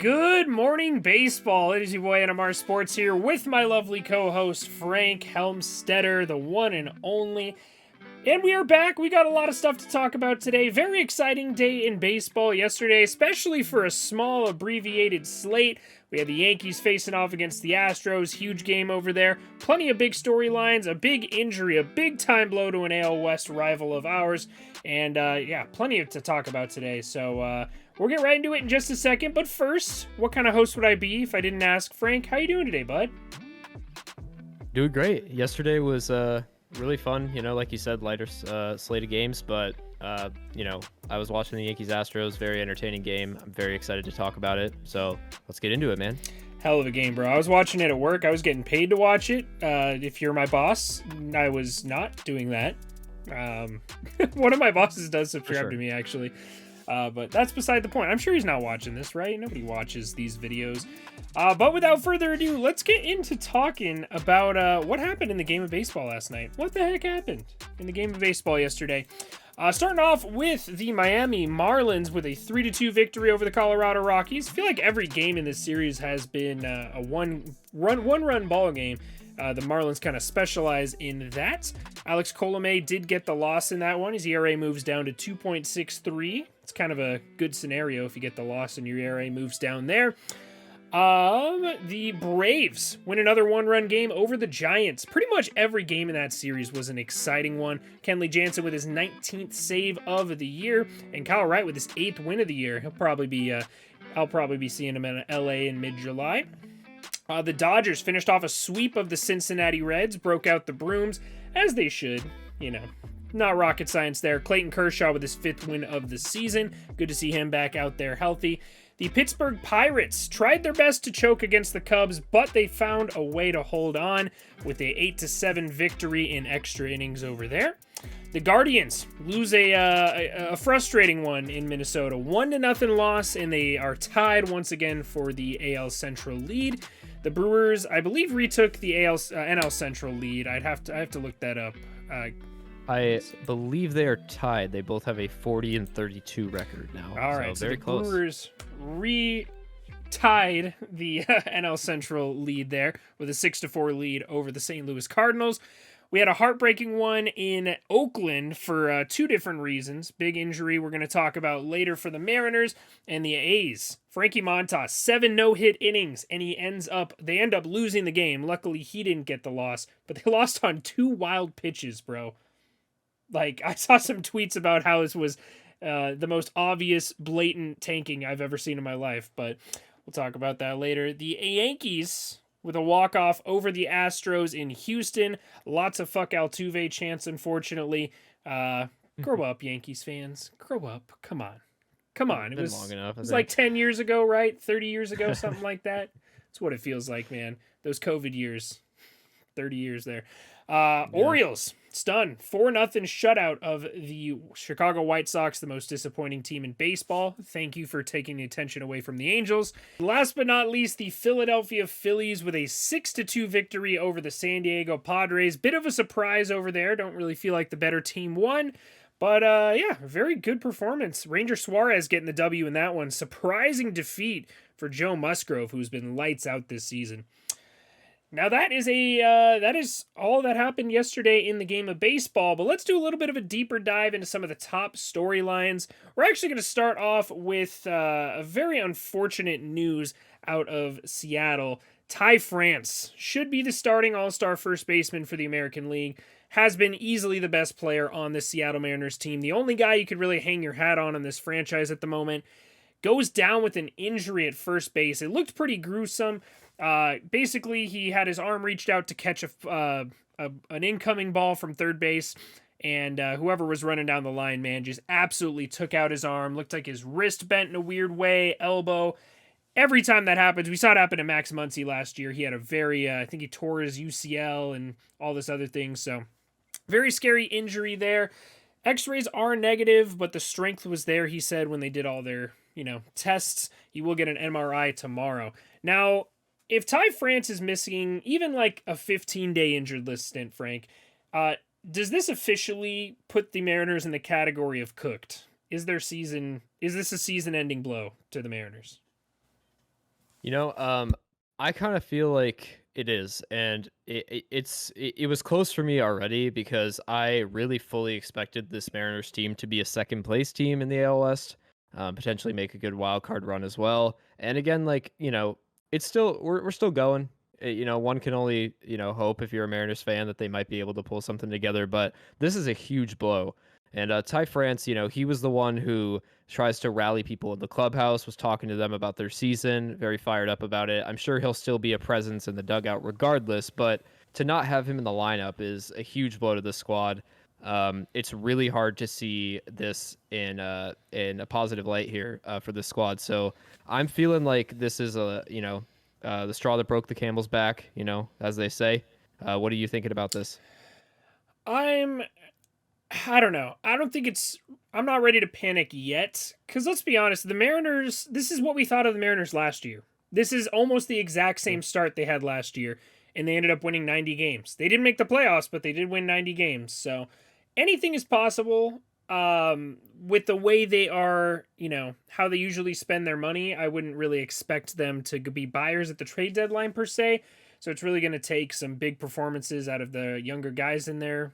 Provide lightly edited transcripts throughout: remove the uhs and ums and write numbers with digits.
Good morning, baseball. It is your boy NMR Sports here with my lovely co-host Frank Helmstetter, the one and only. And we are back. We got a lot of stuff to talk about today. Very exciting day in baseball yesterday, especially for a small abbreviated slate. We had the Yankees facing off against the Astros. Huge game over there. Plenty of big storylines, a big injury, a big time blow to an AL West rival of ours. And yeah, plenty to talk about today. So we'll get right into it in just a second. But first, what kind of host would I be if I didn't ask Frank? How you doing today, bud? Doing great. Yesterday was really fun, like you said, lighter slate of games, but I was watching the Yankees Astros, very entertaining game. I'm very excited to talk about it, so let's get into it, man. Hell of a game, bro. I was watching it at work. I was getting paid to watch it. If you're my boss, I was not doing that. One of my bosses does subscribe to me, actually. But that's beside the point. I'm sure he's not watching this, right? Nobody watches these videos. But without further ado, let's get into talking about what happened in the game of baseball last night. What the heck happened in the game of baseball yesterday? Starting off with the Miami Marlins with a 3-2 victory over the Colorado Rockies. I feel like every game in this series has been a one-run ball game. The Marlins kind of specialize in that. Alex Colomé did get the loss in that one. His ERA moves down to 2.63. It's kind of a good scenario if you get the loss and your ERA moves down there. The Braves win another one-run game over the Giants. Pretty much every game in that series was an exciting one. Kenley Jansen with his 19th save of the year, and Kyle Wright with his 8th win of the year. I'll probably be seeing him in LA in mid-July. The Dodgers finished off a sweep of the Cincinnati Reds, broke out the brooms, as they should, Not rocket science there. Clayton Kershaw with his 5th win of the season. Good to see him back out there healthy. The Pittsburgh Pirates tried their best to choke against the Cubs, but they found a way to hold on with a 8-7 victory in extra innings over there. The Guardians lose a frustrating one in Minnesota. 1-0 loss, and they are tied once again for the AL Central lead. The Brewers, I believe, retook the NL Central lead. I have to look that up. I believe they are tied. They both have a 40-32 record now. All right, so very the close. Brewers tied the NL Central lead there with a 6-4 lead over the St. Louis Cardinals. We had a heartbreaking one in Oakland for 2 different reasons. Big injury we're going to talk about later for the Mariners and the A's. Frankie Montas, 7 no-hit innings, and they end up losing the game. Luckily, he didn't get the loss, but they lost on 2 wild pitches, bro. Like, I saw some tweets about how this was the most obvious, blatant tanking I've ever seen in my life, but we'll talk about that later. The Yankees with a walk-off over the Astros in Houston. Lots of fuck Altuve chants, unfortunately. Grow up, Yankees fans. Grow up. Come on. It was long enough. It was like 10 years ago, right? 30 years ago, something like that. That's what it feels like, man. Those COVID years. 30 years there. Orioles, stunned. 4-0 shutout of the Chicago White Sox, the most disappointing team in baseball. Thank you for taking the attention away from the Angels. Last but not least, the Philadelphia Phillies with a 6-2 victory over the San Diego Padres. Bit of a surprise over there. Don't really feel like the better team won. But, yeah, very good performance. Ranger Suarez getting the W in that one. Surprising defeat for Joe Musgrove, who's been lights out this season. Now that is all that happened yesterday in the game of baseball, but let's do a little bit of a deeper dive into some of the top storylines. We're actually going to start off with a very unfortunate news out of Seattle. Ty France should be the starting all-star first baseman for the American League, has been easily the best player on the Seattle Mariners team, the only guy you could really hang your hat on in this franchise at the moment. Goes down with an injury at first base. It looked pretty gruesome. Basically, he had his arm reached out to catch an incoming ball from third base, and whoever was running down the line, man, just absolutely took out his arm. Looked like his wrist bent in a weird way, elbow. Every time that happens, we saw it happen to Max Muncy last year. He had a very, I think he tore his UCL and all this other thing, so very scary injury there. X-rays are negative, but the strength was there, he said, when they did all their, tests. He will get an MRI tomorrow. Now, if Ty France is missing even like a 15-day injured list stint, Frank, does this officially put the Mariners in the category of cooked? Is this a season-ending blow to the Mariners? I kind of feel like it is, and it was close for me already because I really fully expected this Mariners team to be a second place team in the AL West, potentially make a good wild card run as well. And again, like it's still we're still going. One can only hope if you're a Mariners fan that they might be able to pull something together. But this is a huge blow. And Ty France, he was the one who tries to rally people in the clubhouse, was talking to them about their season, very fired up about it. I'm sure he'll still be a presence in the dugout regardless, but to not have him in the lineup is a huge blow to the squad. It's really hard to see this in a positive light here for the squad. So I'm feeling like this is the straw that broke the camel's back, as they say. What are you thinking about this? I'm I don't know. I'm not ready to panic yet. Because let's be honest, the Mariners, this is what we thought of the Mariners last year. This is almost the exact same start they had last year. And they ended up winning 90 games. They didn't make the playoffs, but they did win 90 games. So anything is possible. With the way they are, how they usually spend their money, I wouldn't really expect them to be buyers at the trade deadline per se. So it's really going to take some big performances out of the younger guys in there.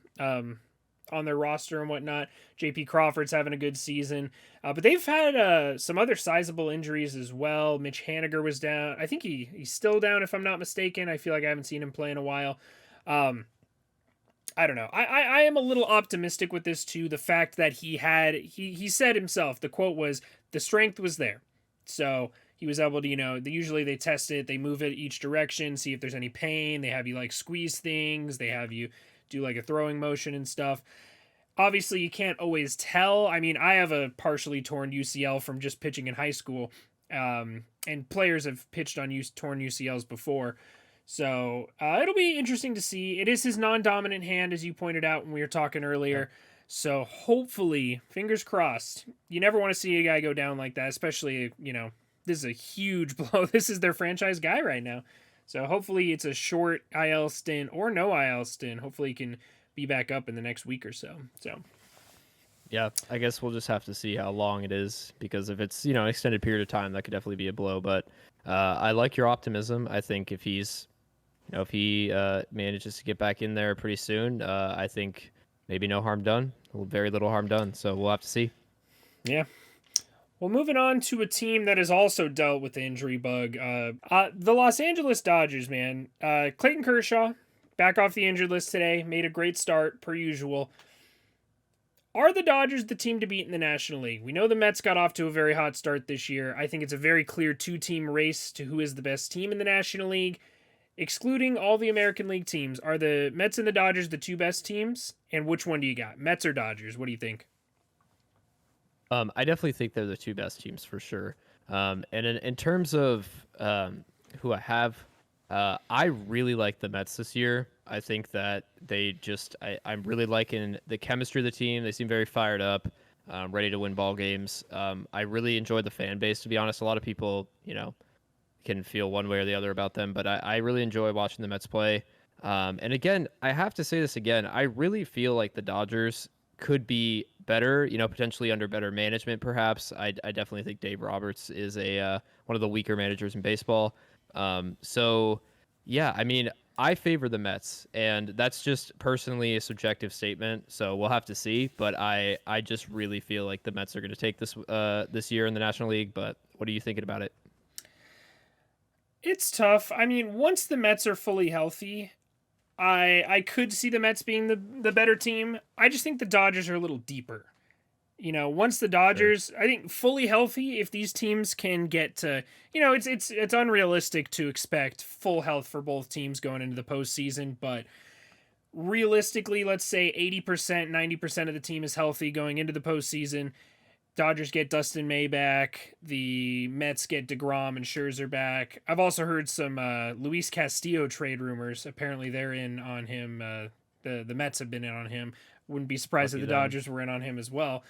On their roster and whatnot. JP Crawford's having a good season. But they've had some other sizable injuries as well. Mitch Haniger was down. I think he's still down, if I'm not mistaken. I feel like I haven't seen him play in a while. I don't know. I am a little optimistic with this too. The fact that he said himself, the quote was, the strength was there. So he was able to, usually they test it, they move it each direction, see if there's any pain. They have you like squeeze things. They have you do like a throwing motion and stuff. Obviously, you can't always tell. I mean, I have a partially torn UCL from just pitching in high school, and players have pitched on torn UCLs before. So it'll be interesting to see. It is his non-dominant hand, as you pointed out when we were talking earlier. Yeah. So hopefully, fingers crossed. You never want to see a guy go down like that, especially, this is a huge blow. This is their franchise guy right now. So hopefully it's a short IL stint or no IL stint. Hopefully he can be back up in the next week or so. Yeah, I guess we'll just have to see how long it is, because if it's, an extended period of time, that could definitely be a blow. But I like your optimism. I think if he manages to get back in there pretty soon, I think maybe no harm done, very little harm done. So we'll have to see. Yeah. Well, moving on to a team that has also dealt with the injury bug. The Los Angeles Dodgers, man. Clayton Kershaw, back off the injured list today, made a great start, per usual. Are the Dodgers the team to beat in the National League? We know the Mets got off to a very hot start this year. I think it's a very clear two-team race to who is the best team in the National League. Excluding all the American League teams, are the Mets and the Dodgers the two best teams? And which one do you got? Mets or Dodgers? What do you think? I definitely think they're the two best teams for sure. And in terms of who I have, I really like the Mets this year. I think that I'm really liking the chemistry of the team. They seem very fired up, ready to win ball games. I really enjoy the fan base, to be honest. A lot of people, can feel one way or the other about them, but I really enjoy watching the Mets play. And again, I have to say this again. I really feel like the Dodgers could be better, potentially under better management, perhaps. I definitely think Dave Roberts is one of the weaker managers in baseball. So, yeah, I mean, I favor the Mets, and that's just personally a subjective statement, so we'll have to see. But I just really feel like the Mets are going to take this year in the National League. But what are you thinking about it? It's tough. I mean, once the Mets are fully healthy, I could see the Mets being the better team. I just think the Dodgers are a little deeper. Once the Dodgers, I think fully healthy, if these teams can get to, it's unrealistic to expect full health for both teams going into the postseason, but realistically, let's say 80%, 90% of the team is healthy going into the postseason. Dodgers get Dustin May back. The Mets get DeGrom and Scherzer back. I've also heard some Luis Castillo trade rumors. Apparently they're in on him. The Mets have been in on him. Wouldn't be surprised if the Dodgers were in on him as well.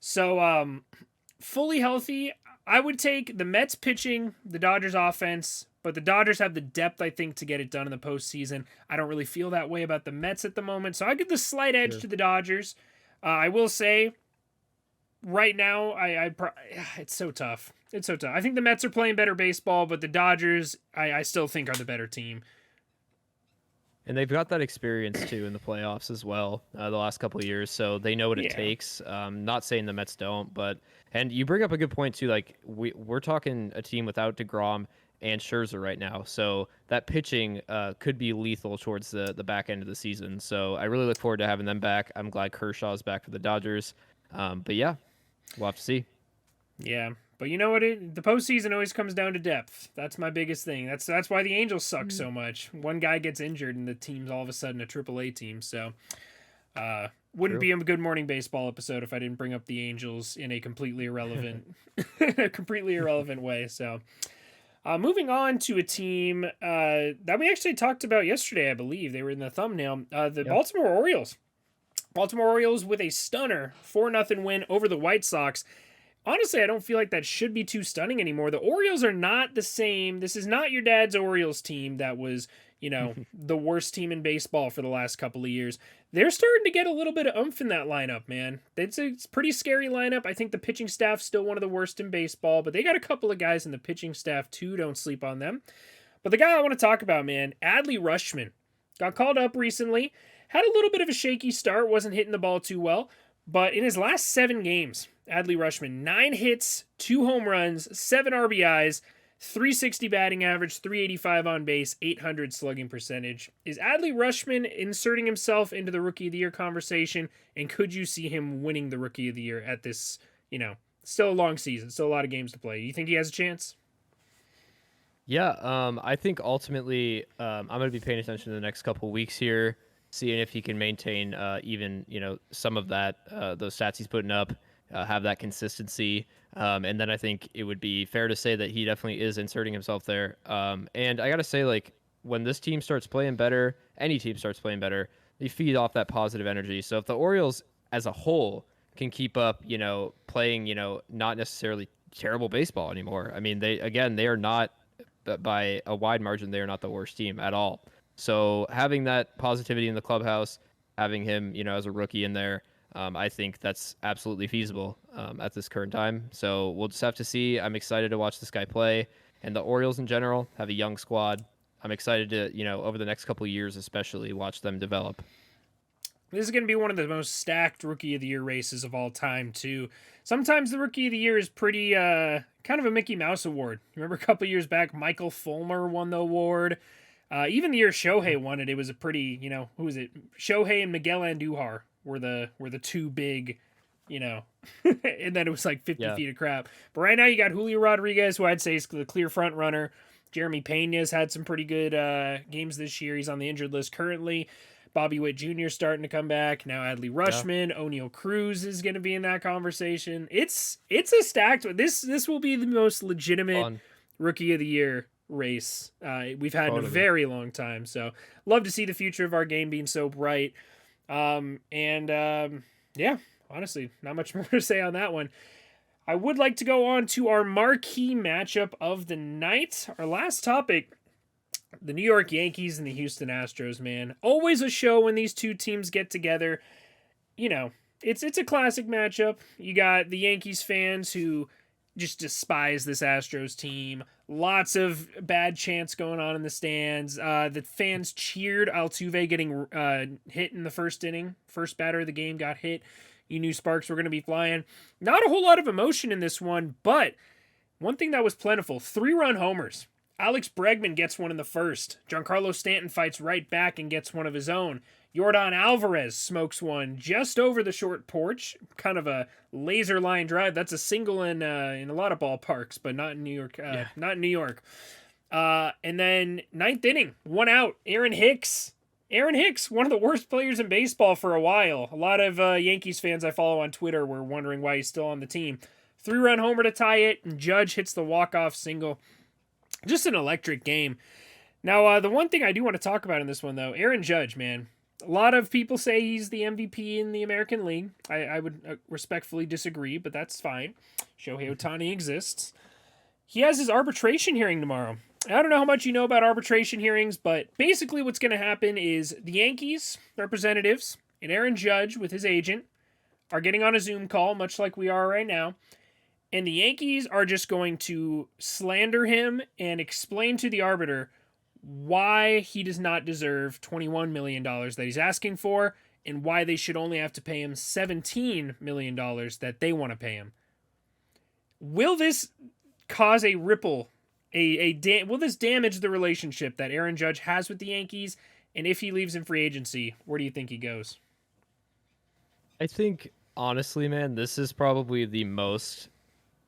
So fully healthy, I would take the Mets pitching, the Dodgers offense, but the Dodgers have the depth, I think, to get it done in the postseason. I don't really feel that way about the Mets at the moment, so I give the slight edge to the Dodgers. I will say, right now, it's so tough. It's so tough. I think the Mets are playing better baseball, but the Dodgers, I still think are the better team. And they've got that experience too in the playoffs as well, the last couple of years, so they know what it Yeah. takes. Not saying the Mets don't, but and you bring up a good point too. Like we're talking a team without DeGrom and Scherzer right now, so that pitching could be lethal towards the back end of the season. So I really look forward to having them back. I'm glad Kershaw's back for the Dodgers. But yeah, we'll have to see. Yeah. But you know what? The postseason always comes down to depth. That's my biggest thing. That's why the Angels suck so much. One guy gets injured and the team's all of a sudden a AAA team. So wouldn't True. be a Good Morning Baseball episode if I didn't bring up the Angels in a completely irrelevant, completely irrelevant way. So moving on to a team that we actually talked about yesterday, I believe they were in the thumbnail. The Yeah. Baltimore Orioles. Baltimore Orioles with a stunner 4-0 win over the White Sox. Honestly, I don't feel like that should be too stunning anymore. The Orioles are not the same. This is not your dad's Orioles team that was, the worst team in baseball for the last couple of years. They're starting to get a little bit of oomph in that lineup, man. It's a pretty scary lineup. I think the pitching staff's still one of the worst in baseball, but they got a couple of guys in the pitching staff too. Don't sleep on them. But the guy I want to talk about, man, Adley Rutschman, got called up recently. Had a little bit of a shaky start, wasn't hitting the ball too well. But in his last 7 games, Adley Rutschman, 9 hits, 2 home runs, 7 RBIs, 360 batting average, 385 on base, 800 slugging percentage. Is Adley Rutschman inserting himself into the Rookie of the Year conversation? And could you see him winning the Rookie of the Year at this, still a long season, still a lot of games to play? You think he has a chance? Yeah, I think ultimately I'm going to be paying attention to the next couple of weeks here, seeing if he can maintain even some of that those stats he's putting up, have that consistency, and then I think it would be fair to say that he definitely is inserting himself there. And I got to say, like when this team starts playing better, any team starts playing better, they feed off that positive energy. So if the Orioles as a whole can keep up, playing, not necessarily terrible baseball anymore. I mean, they are not by a wide margin, they are not the worst team at all. So having that positivity in the clubhouse, having him, as a rookie in there, I think that's absolutely feasible at this current time. So we'll just have to see. I'm excited to watch this guy play, and the Orioles in general have a young squad. I'm excited to, over the next couple of years, especially watch them develop. This is going to be one of the most stacked Rookie of the Year races of all time, too. Sometimes the Rookie of the Year is pretty kind of a Mickey Mouse award. Remember a couple years back, Michael Fulmer won the award. Even the year Shohei won it, it was a pretty, who was it? Shohei and Miguel Andujar were the two big, and then it was like 50 feet of crap. But right now you got Julio Rodriguez, who I'd say is the clear front runner. Jeremy Pena's had some pretty good games this year. He's on the injured list currently. Bobby Witt Jr. starting to come back. Now Adley Rutschman, O'Neal Cruz is going to be in that conversation. It's a stacked. This will be the most legitimate Rookie of the Year race we've had in a very long time. So love to see the future of our game being so bright. Yeah, honestly, not much more to say on that one. I would like to go on to our marquee matchup of the night. Our last topic, the New York Yankees and the Houston Astros, man. Always a show when these two teams get together. It's a classic matchup. You got the Yankees fans who just despise this Astros team. Lots of bad chants going on in the stands. The fans cheered Altuve getting hit in the first inning. First batter of the game got hit. You knew sparks were going to be flying. Not a whole lot of emotion in this one, but one thing that was plentiful, 3-run homers. Alex Bregman gets one in the first. Giancarlo Stanton fights right back and gets one of his own. Yordan Alvarez smokes one just over the short porch. Kind of a laser line drive. That's a single in a lot of ballparks, but not in New York. Not in New York. And then 9th inning, 1 out. Aaron Hicks, one of the worst players in baseball for a while. A lot of Yankees fans I follow on Twitter were wondering why he's still on the team. 3-run homer to tie it, and Judge hits the walk-off single. Just an electric game. Now, the one thing I do want to talk about in this one, though, Aaron Judge, man. A lot of people say he's the MVP in the American League. I would respectfully disagree, but that's fine. Shohei Ohtani exists. He has his arbitration hearing tomorrow. I don't know how much you know about arbitration hearings, but basically what's going to happen is the Yankees representatives and Aaron Judge with his agent are getting on a Zoom call, much like we are right now, and the Yankees are just going to slander him and explain to the arbiter why he does not deserve $21 million that he's asking for, and why they should only have to pay him $17 million that they want to pay him. Will this cause a ripple? Will this damage the relationship that Aaron Judge has with the Yankees? And if he leaves in free agency, where do you think he goes? I think, honestly, man, this is probably the most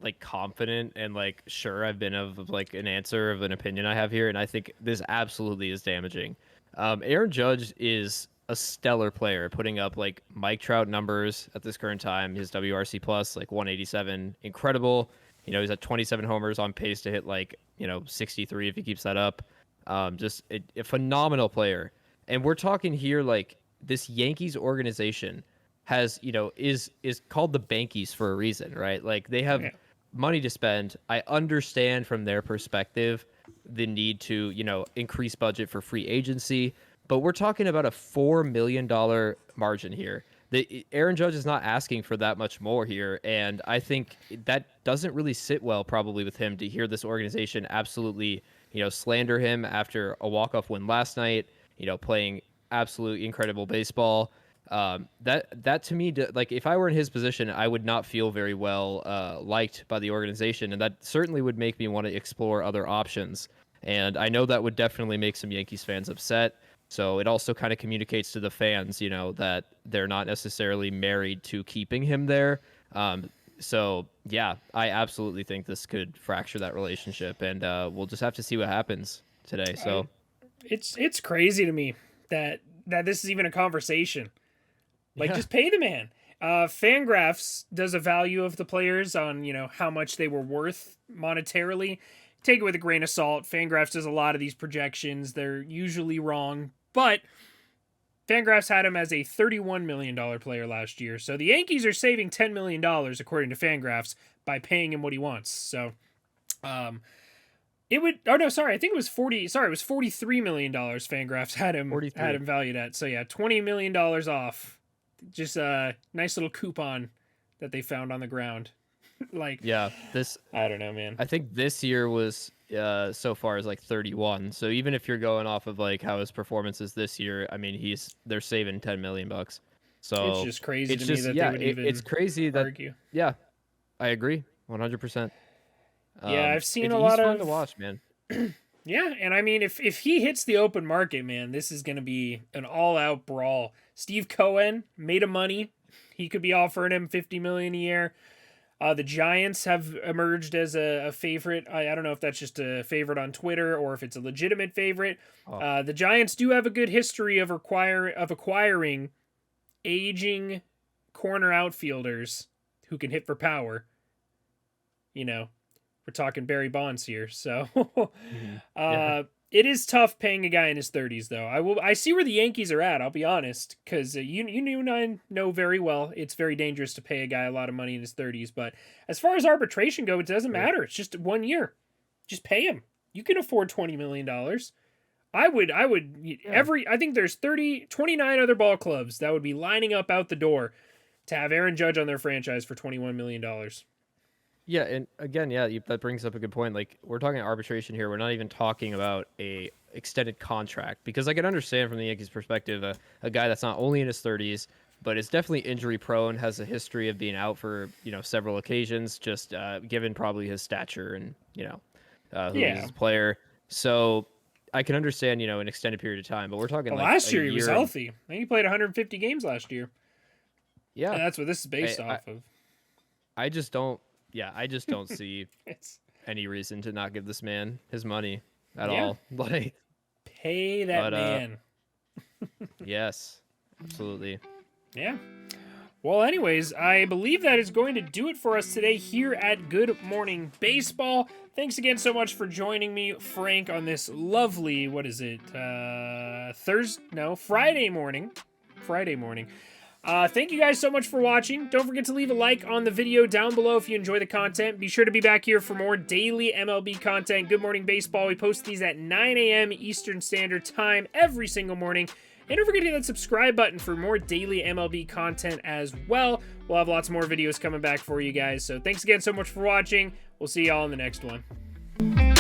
like confident and like sure I've been of like an answer of an opinion I have here, and I think this absolutely is damaging. Aaron Judge is a stellar player, putting up like Mike Trout numbers at this current time. His WRC plus like 187, incredible. You know, he's at 27 homers, on pace to hit like 63 if he keeps that up. Just a phenomenal player, and we're talking here like this Yankees organization has is called the Bankies for a reason, right? Like they have money to spend. I understand from their perspective the need to, increase budget for free agency, but we're talking about a $4 million margin here. Aaron Judge is not asking for that much more here, and I think that doesn't really sit well probably with him to hear this organization absolutely, slander him after a walk-off win last night, playing absolutely incredible baseball. That to me, like if I were in his position, I would not feel very well liked by the organization, and that certainly would make me want to explore other options. And I know that would definitely make some Yankees fans upset. So it also kind of communicates to the fans, that they're not necessarily married to keeping him there. So yeah, I absolutely think this could fracture that relationship, and we'll just have to see what happens today. So it's crazy to me that this is even a conversation. Like, just pay the man. Fangraphs does a value of the players on, how much they were worth monetarily. Take it with a grain of salt. Fangraphs does a lot of these projections. They're usually wrong, but Fangraphs had him as a $31 million player last year. So the Yankees are saving $10 million, according to Fangraphs, by paying him what he wants. So, it would. Oh no, sorry. I think it was it was $43 million. Fangraphs had him valued at. So yeah, $20 million off. Just a nice little coupon that they found on the ground. I don't know, man. I think this year was so far is like 31. So even if you're going off of like how his performance is this year, I mean they're saving $10 million bucks. So it's just crazy to me that they would even it's crazy that argue. Yeah, I agree 100%. Yeah, I've seen a lot of. He's of fun to watch, man. Yeah, and I mean, if he hits the open market, man, this is going to be an all-out brawl. Steve Cohen made him money. He could be offering him $50 million a year. The Giants have emerged as a favorite. I don't know if that's just a favorite on Twitter or if it's a legitimate favorite. The Giants do have a good history of acquiring aging corner outfielders who can hit for power. We're talking Barry Bonds here, so it is tough paying a guy in his 30s, though. I see where the Yankees are at. I'll be honest, because you and I know very well it's very dangerous to pay a guy a lot of money in his 30s. But as far as arbitration goes, it doesn't matter. It's just 1 year. Just pay him. You can afford $20 million. I think there's 29 other ball clubs that would be lining up out the door to have Aaron Judge on their franchise for $21 million. Yeah, and again, that brings up a good point. Like, we're talking arbitration here. We're not even talking about a extended contract, because I can understand from the Yankees' perspective a guy that's not only in his 30s, but is definitely injury prone, has a history of being out for several occasions, just given probably his stature and who he is as a player. So I can understand an extended period of time, but we're talking last year he was healthy. I think he played 150 games last year. Yeah, and that's what this is based off of. I just don't see any reason to not give this man his money at all. Like, pay that man. Yes, absolutely. Yeah. Well, anyways, I believe that is going to do it for us today here at Good Morning Baseball. Thanks again so much for joining me, Frank, on this lovely, Friday morning. Thank you guys so much for watching. Don't forget to leave a like on the video down below if you enjoy the content. Be sure to be back here for more daily MLB content. Good Morning Baseball. We post these at 9 a.m. Eastern Standard Time every single morning. And don't forget to hit that subscribe button for more daily MLB content as well. We'll have lots more videos coming back for you guys. So thanks again so much for watching. We'll see y'all in the next one.